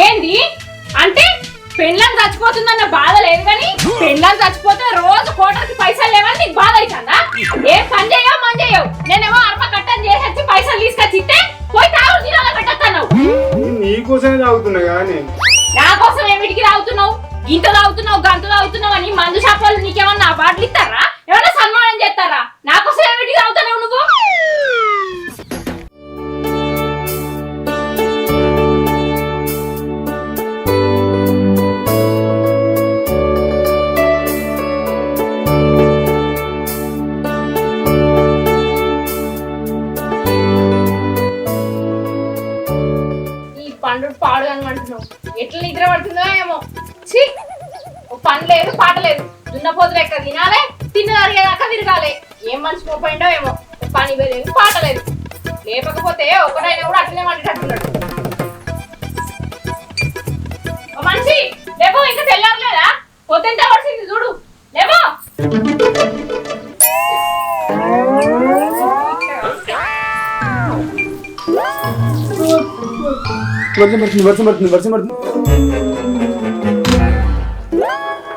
ఏంది అంటే పెళ్ళం చచ్చిపోతుందన్న బాధ లేదు కానీ పెళ్ళం చచ్చిపోతే రోజు కోటర్కి పైసలు లేవని నీకు బాధ అవుతుందా? ఏం పని చేయవు మని చేయవు. నేనేమో అర్మ కట్టని చేసి పైసలు తీసుకొచ్చి ఇస్తే పోయి తాగుడు తినాలి పెట్టేస్తాను. నీకోసమే తాగుతున్నా కానీ నా కోసం ఏమిటికి తాగుతున్నావు? గింత తాగుతున్నావు గంత తాగుతున్నావు అని మందు షాప్ వాళ్ళు నీకేమన్నా బాటలు ఇస్తారా? ఏమన్నా సన్మానం చేస్తారా? నా కోసం ఏమిటికి తాగుతున్నావు నువ్వు? పండు పాడు అనమంటున్నావు. ఎట్లా నిద్ర పడుతుందో ఏమో. పని లేదు పాట లేదు. దున్నపోతులు ఎక్కడ తినాలి, తిన్నదాకా తిరగాలి. ఏం మనిషి పోయిండో ఏమో. పని లేదు పాట లేదు. లేకపోతే ఒకటైనా కూడా అట్లనే మాట్లాడుతున్నాడు. మనిషి లేవో, ఇంకా తెల్లారలేదా? పొద్దుంటే పడుతుంది చూడు. లేవో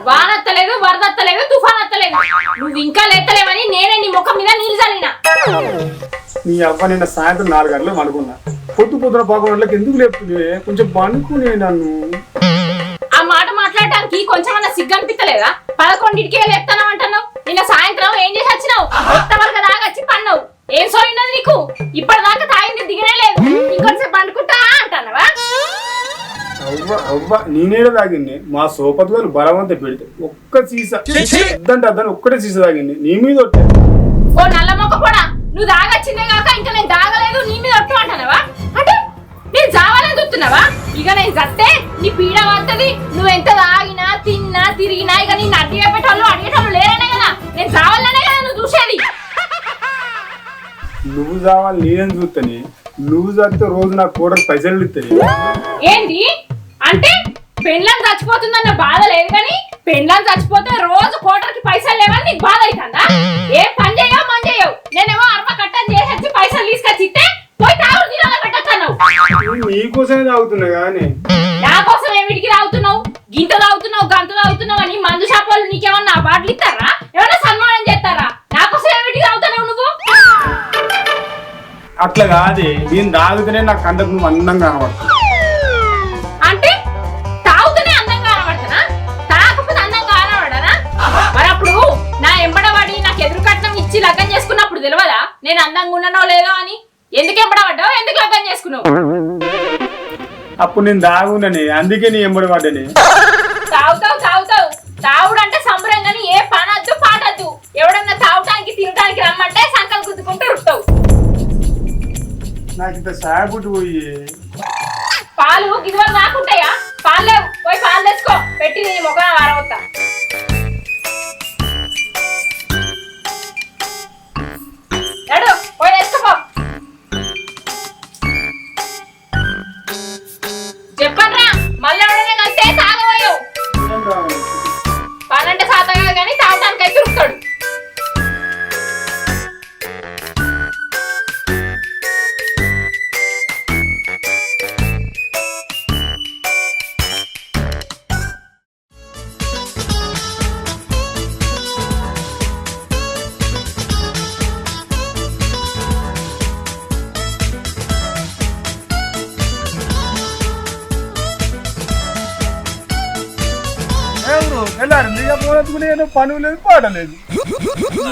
వానత్తలేదు, వరదత్తలేదు, తుఫాన్ అత్తలేదు. నువ్వు ఇంకా లేత్తలేవని నేనే నీ ముఖం మీద నీళ్ళు చల్లినా. నీ అవ్వ నిన్న సాయంత్రం 4 గంటలకు అనుకున్నా. పొద్దున 11 గంటలకు ఎందుకు లేపుతుంది? కొంచెం పనుకునే నన్ను. ఆ మాట మాట్లాడటానికి కొంచెం అన్న సిగ్గు అనిపించలేదా? 11కే లేపుతాను అంటున్నావు. నిన్న సాయంత్రం ఏం చేసి వచ్చినావు? కొత్త వరకు దాగచ్చి పన్నావు. ఏం సోయినది నీకు? ఇప్పటిదాకా తాగింది దిగనే లేదు. ఇంకొంచెం పండుకుంటా అంటానవా? అవ్వ నేనేడ తాగింది. మా సోపతి వాళ్ళు బలవంత పెడితే ఒక్క సీసా వద్దంటే అద్దని ఒక్కటే సీసా తాగింది. నీ మీద ఒట్టే. ఓ నల్ల మొక్క కూడా నువ్వు దాగచ్చిందే కాక ఇంకా నేను దాగలేదు నీ మీద ఒట్టు అంటానవా? అంటే నేను జావాలని చూస్తున్నావా? ఇక నేను చస్తే నీ పీడ వస్తుంది. నువ్వు ఎంత తాగినా తిన్నా తిరిగినా ఇక నేను అడిగేటోళ్ళు లేరనే కదా. నేను జావాలనే కదా నువ్వు చూసేది. నువ్వు చావాలి నేనేం చూస్తానే. నువ్వు చస్తే రోజు నాకు కూడా పైసలు ఇస్తాయి. ఏంటి అంటే పెళ్ళం చచ్చిపోతుందన్న బాధ లేదు కానీ పెళ్ళం చచ్చిపోతే రోజు కోటర్కి పైసలు లేవని నీకు బాధ అవుతుందా? ఏం పని చేయవు మని చేయవు. నేనేమో అర్మ కట్టని చేసి పైసలు తీసుకొచ్చి ఇస్తే పోయి తాగుడు తినాలి పెట్టేస్తాను. నీకోసమే తాగుతున్నా కానీ నా కోసం ఏమిటికి తాగుతున్నావు? గింత తాగుతున్నావు గంత తాగుతున్నావు అని మందు షాప్ వాళ్ళు నీకేమన్నా బాటలు ఇస్తారా? ఏమన్నా సన్మానం చేస్తారా? నా కోసం ఏమిటికి తాగుతున్నావు నువ్వు? అట్లా కాదే. నేను తాగుతూనే నాకు కంటకు నువ్వు అందంగా కనబడతావు. అంటే తాగుతూనే అందంగా కనబడతానా? తాగకపోతే అందంగా కనబడనా? మరి అప్పుడు నా ఎంబడవాడి నాకు ఎదురు కట్నం ఇచ్చి లగ్గం చేసుకున్నప్పుడు తెలియదా నేను అందంగా ఉన్నానో లేదో అని? ఎందుకు ఎంబడబడ్డావు? ఎందుకు లగ్గం చేసుకున్నావు? అప్పుడు నేను తాగునని అందుకే నీ ఎంబడి పడ్డని. తాగుతావు తాగుతావు. తాగుడు అంటే సంబరం కానీ ఏ పనద్దు పాటద్దు. ఎవడన్నా తాగటానికి తినటానికి రమ్మంటే సంకలు గుద్దుకుంటూ రుస్తావు. నాకు ఇంత సాగుట్టు పోయి పాలు గిదివరకు రాకుంటాయా? పాలు లేవు, పోయి పాలు తెచ్చుకో. పెట్టి నీ ముఖం వారవద్దా. నడు పోయి తెచ్చుకోపో. చెప్పండ్రా మళ్ళీ ఎవడనే కలిస్తే తాగబోయావు. పనంటే శాతం కాదు కానీ తాగడానికి అయితే రుస్తాడు. పని లేదు పాట లేదు.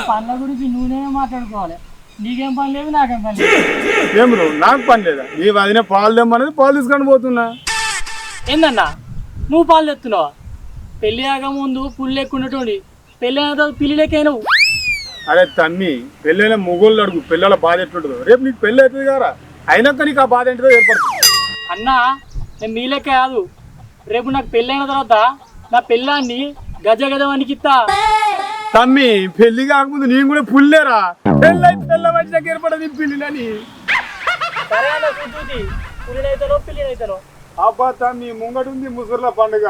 పనుల గురించి నువ్వునే మాట్లాడుకోవాలి. నీకేం పని లేదు నాకేం పని లేదు. ఏం రో నాకు పని లేదా? నీ వదిన పాలు తెమ్మనేది పాలు తీసుకొని పోతున్నా. ఏందన్నా నువ్వు పాలు తెస్తున్నావా? పెళ్లి ఆగ ముందు పుల్లు ఎక్కుండటోండి. పెళ్ళి అయిన తర్వాత పిల్లి లెక్కైనవు. అరే తమ్మి, పెళ్ళైన మొగోళ్ళు అడుగు పిల్లల బాధ ఎట్లుంటుందో. రేపు నీకు పెళ్ళి అవుతుంది కదా, అయినాక నీకు ఆ బాధ ఏంటిదో ఏర్పడుతుంది. అన్నా నేను మీ లెక్క కాదు. రేపు నాకు పెళ్ళి అయిన తర్వాత నా పెళ్ళాన్ని గజ గజ వనికిత్తా. తమ్మి పెళ్లి కాకముందు నేను కూడా పుల్లేరా. పెళ్ళై పిల్ల మంచిగా ఏర్పడదు పిల్లిని. సరే అన్న చూసి పుల్లినైతానో పిల్లినైతానో. అబ్బా తమ్మి ముంగటుంది ముసుర్ల పండుగ.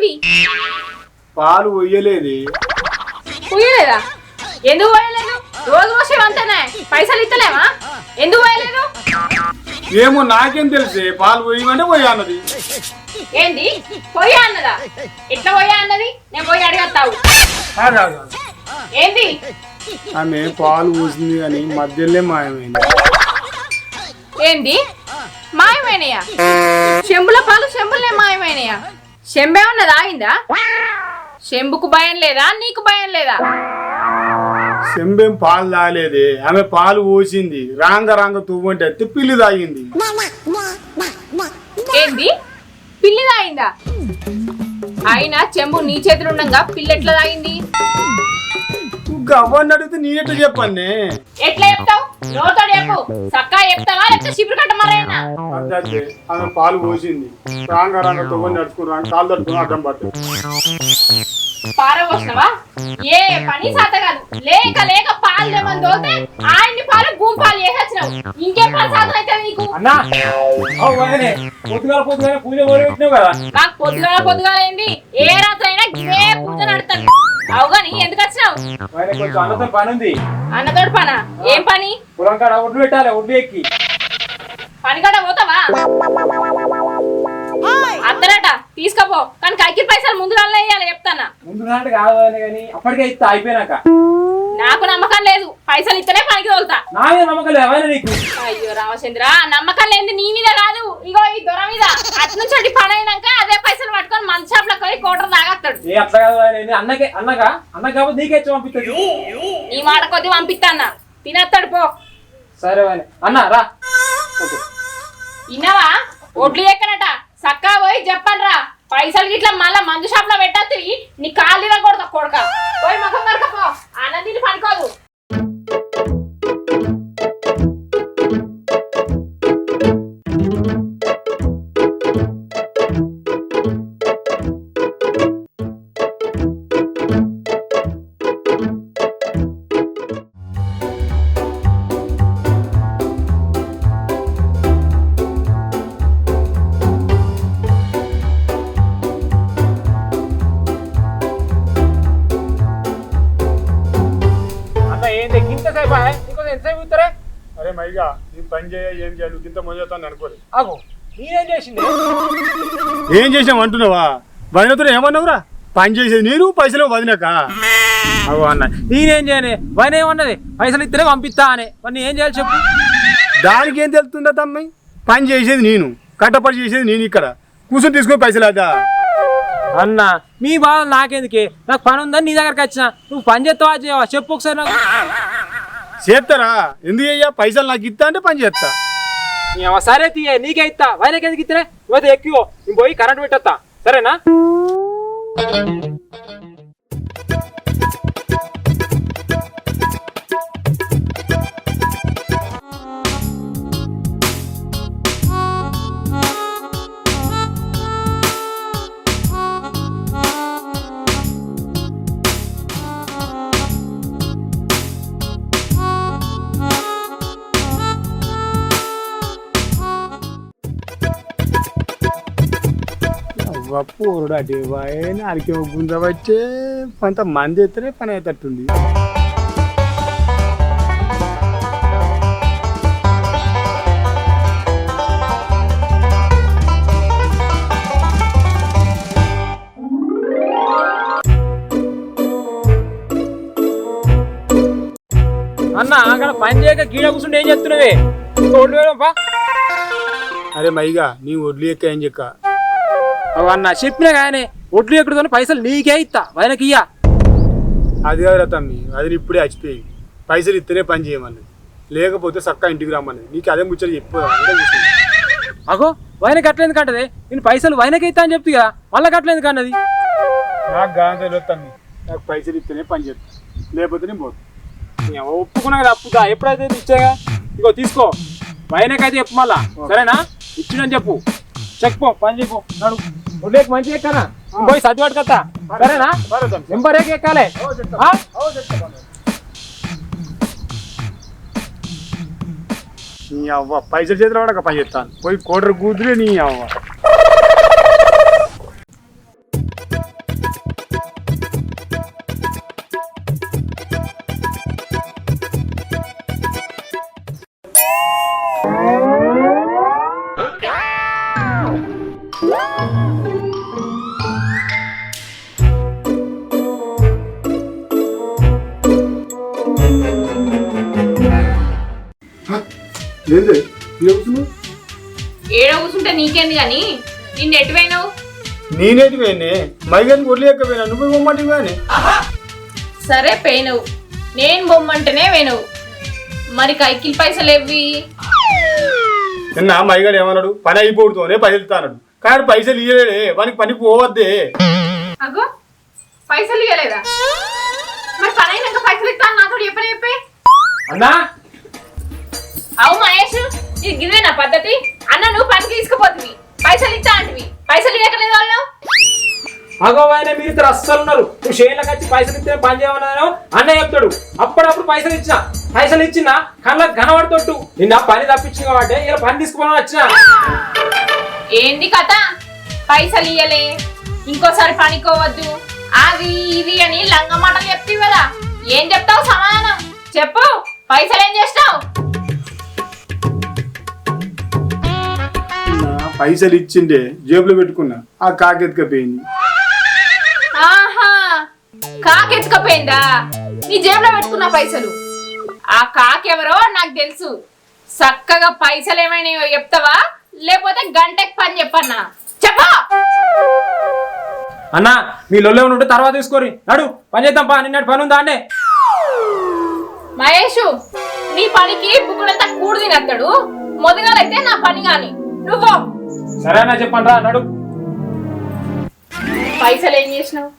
ఏంది పాలు పోయలేదు. పోయలేదా? ఎందుకు పోయలేదు? రోజు పోసేవంతేనే పైసలు ఇస్తలేవా? ఎందుకు పోయలేదు? ఏమో నాకేం తెలిసే, పాలు పోయమంటే పోయా అన్నది. ఏంది పోయా అన్నదా? ఎట్లా పోయా అన్నది? నేను పోయి అడిగేస్తావు. ఏంది ఆమె పాలు పోసింది కానీ మధ్యలో మాయమైంది. ఏంది మాయమైనయా? చెంబుల పాలు చెంబులనే మాయమైనయా? చెంబే ఉన్నదా ఆగిందా? చెంబుకు భయం లేదా? నీకు భయం లేదా? చెంబేం పాలు తాగలేదే, ఆమె పాలు పోసింది. రాంగ తువ్వంటే ఎత్తి పిల్లి తాగింది. ఏంది పిల్లి తాగిందా? అయినా చెంబు నీ చేతులు ఉండగా పిల్లి ఎట్లా తాగింది? గవ్వని అడిగితే నీ ఎట్లా చెప్పండి. ఎట్లా చెప్తావు? నోతో చెప్పు. చక్కా చెప్తావా లేకపోతే చిపురు కట్టమరేనా? అంతే, ఆమె పాలు పోసింది. రాంగ తువ్వని నడుచుకుని కాలు తట్టుకుని అడ్డం పట్టు. పారవచ్చినవా? ఏ పని సాత కాదు. లేక లేక పాలు లేమని తోలితే ఆయన్ని పాలు భూమి పాలు చేసొచ్చినావు. ఇంకేం పని సాధన అయితే నీకు? నాకు పొద్దుగాల ఏంది? ఏ రాత్రి అయినా ఇవే పూజ నడుతాను. అవుగాని ఎందుకు వచ్చినావు? అన్నతోడు పనా? ఏం పని? ఒడ్డు పెట్టాలి, ఒడ్డు ఎక్కి పని కట్ట పోతావా? అత్తనట తీసుకపో, కానీ కైకి పైసలు ముందు వేయాలి చెప్తానా. ముందు కాదు కానీ అప్పటికే ఇస్తా అయిపోయినాక. నాకు నమ్మకం లేదు. పైసలు ఇస్తేనే పనికి తోలుతా. నా మీద నమ్మకం లేదు నీకు. అయ్యో రామచంద్ర, నమ్మకం లేదు నీ మీద కాదు, ఇగో ఈ దొర మీద. అటు నుంచి అటు పని అయినాక అదే పైసలు పట్టుకొని మంచి షాప్ లోకి పోయి కోటర్ తాగస్తాడు. అట్లా కాదు అన్నకి కాబట్టి నీకే ఇచ్చి పంపిస్తాడు. నీ మాట కొద్ది పంపిస్తాన్న, తినేస్తాడు పో. సరే అన్న రా. విన్నావా? ఒడ్లు ఎక్కనట సక్కా పోయి చెప్పండ్రా. పైసలు గిట్లా మళ్ళా మందు షాప్ లో పెట్టద్ది. నీ కాళ్ళు కొడతా కొడక. పోయి ముఖం కడకపో, అన్నది పనుకోదు. అరే మైగా, నీ పని చేయ ఏం చేయాలి? ఇంత మొదలుతాను అనుకోలేదు. అగో నేనేం చేసింది? ఏం చేసావు అంటున్నావా? వదినతో ఏమన్నావురా? పని చేసేది నేను, పైసలు వదినాక. అగో అన్న నేనేం చేయను. వదిన ఏమన్నది? పైసలు ఇస్తేనే పంపిస్తా అని. మరి ఏం చేయాలి చెప్పు? దానికి ఏం తెలుస్తుందా తమ్మి? పని చేసేది నేను, కట్టపడి చేసేది నేను. ఇక్కడ కూర్చొని తీసుకొని పైసలు అదా అన్న మీ బాధ నాకెందుకే? నాకు పని ఉందని నీ దగ్గరకు వచ్చిన. నువ్వు పని చేస్తావా చేయవా చెప్పు ఒకసారి నాకు. చేస్తారా? ఎందుకు అయ్యా? పైసలు నాకు ఇస్తా అంటే పని చేస్తా. సరే తీయ, నీకే ఇస్తా. వైనకి ఎందుకు ఇస్తే? ఇవైతే ఎక్కువ నేను పోయి కరెంట్ పెట్టేస్తా, సరేనా? పూరుడు అటు నాలుగు గుంజ వచ్చే కొంత మంది ఎత్తనే పని అయ్యేటట్టుంది. అన్న అక్కడ పని చేయక గీడ కూర్చుంటే ఏం చెప్తున్నావే? ఒడ్లు వేయడంపా. అరే మైగా, నీ ఒడ్లు ఎక్క ఏం చెక్క అన్న చెప్పినా కానీ ఒడ్లు ఎక్కడుతో పైసలు నీకే ఇస్తా, వైనకి ఇయ్యా. అది కాదురా తమ్మి, అది ఇప్పుడే చచ్చిపోయి. పైసలు ఇస్తేనే పని చేయమన్నది, లేకపోతే చక్కా ఇంటికి రమ్మన్నది. నీకు అదే ముచ్చట చెప్పు. అగో వైనకి అట్లేదు కంటది. నేను పైసలు వైనకి ఇస్తా అని చెప్తే కదా, మళ్ళీ కట్టలేదు కన్నది. నాకు గాంధీ తమ్మి, నాకు పైసలు ఇస్తేనే పని చేస్తా, లేకపోతే నేను పోతా. ఒప్పుకున్నా కదా అప్పుగా, ఎప్పుడైతే ఇచ్చాగా ఇగో తీసుకో. వైనకైతే చెప్పు మళ్ళా, సరేనా? ఇచ్చిందని చెప్పు. చెక్పో, పని చెప్పు. నడు ఒడ్లేకి మంచిగా ఎక్కానా? పోయి సర్టిఫికేట్ కట్టా, సరేనా? నెంబర్ ఏకి ఎక్కాలి. నీ అవ్వ పైసలు చేతిలో పడక పని చేస్తాను. పోయి కోటరు కూతురే నీ అవ్వ. ఏంది కూర్చున్నావు? ఏడో కూర్చుంటే నీకేంది గాని నిన్ను ఎటు పోయినావు? నేనేటి పోయినే మైగాని గొడ్లు ఎక్కపోయినా నువ్వు బొమ్మంటి కానీ సరే పోయినవు, నేను బొమ్మంటేనే పోయినవు. మరి కైకిల్ పైసలు ఎవ్వి? నిన్న మైగాడు ఏమన్నాడు, పని అయిపోడుతోనే పైసలు ఇస్తాడు. కానీ పైసలు ఇయ్యలేడే, వానికి పనికి పోవద్దే. అగో పైసలు ఇవ్వలేదా? మరి పని అయినాక పైసలు ఇస్తాను నాతో చెప్పే. అన్నా అవు మహేష్, ఇది గిదేనా పద్ధతి? అన్న నువ్వు పనికి తీసుకుపోతుంది, పైసలు ఇస్తా అంటివి, పైసలు ఇవ్వకలేదు వాళ్ళు. అగో ఆయన మీరు ఇద్దరు అస్సలు ఉన్నారు. నువ్వు షేర్లకు వచ్చి పైసలు ఇస్తే పని చేయమన్నాను అన్న చెప్తాడు. అప్పుడప్పుడు పైసలు ఇచ్చిన కళ్ళకి కనబడుతోట్టు నిన్న పని తప్పించిన కాబట్టి ఇలా పని తీసుకుపోవడం వచ్చిన. ఏంది కథ? పైసలు ఇయ్యలే, ఇంకోసారి పనికోవద్దు, అది ఇది అని లంగ మాటలు చెప్తావు కదా. ఏం చెప్తావు సమాధానం చెప్పు? పైసలు ఏం చేస్తావు? పైసలు ఇచ్చిండే జేబులో పెట్టుకున్నా, ఆ కాకెత్తుకపోయింది. ఆహా, కాకెత్తుకపోయిందా? నీ జేబులో పెట్టుకున్న పైసలు? ఆ కాకెవరో నాకు తెలుసు. చక్కగా పైసలు ఏమైనా చెప్తావా, లేకపోతే గంటకి పని చెప్పన్నా? చెప్పా అన్నా మీ లొల్లే ఉంటే తర్వాత తీసుకోరి, నడు పని చేద్దాం పా. నిన్నటి పని ఉందా అండే? మహేష్, నీ పనికి బుక్కుడంతా కూడు తినస్తాడు, మొదగాలైతే నా పని గాని నువ్వు. సరేనా చెప్పండి రా, నడు. పైసలు ఏం చేసినావు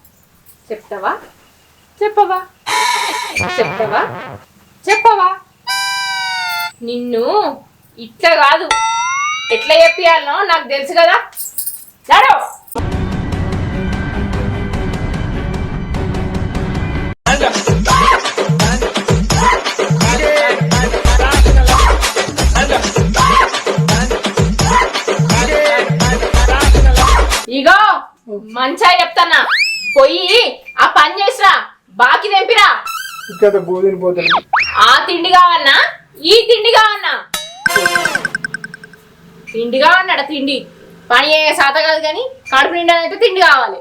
చెప్తావా? చెప్పవా? చెప్తావా? చెప్పవా? నిన్ను ఇట్లా కాదు, ఎట్లా చెప్పియాలనో నాకు తెలుసు కదా. నడు. ఇగో మంచిగా చెప్తానా, పోయి ఆ పని చేసిరా, బాకి తెంపిరా. ఇక్కడ బోధిని పోతాను. ఆ తిండి కావన్నా, ఈ తిండి కావన్నా? తిండి కావన్నాడ? తిండి పని సాత కాదు కానీ కడుపు నిండా అయితే తిండి కావాలి.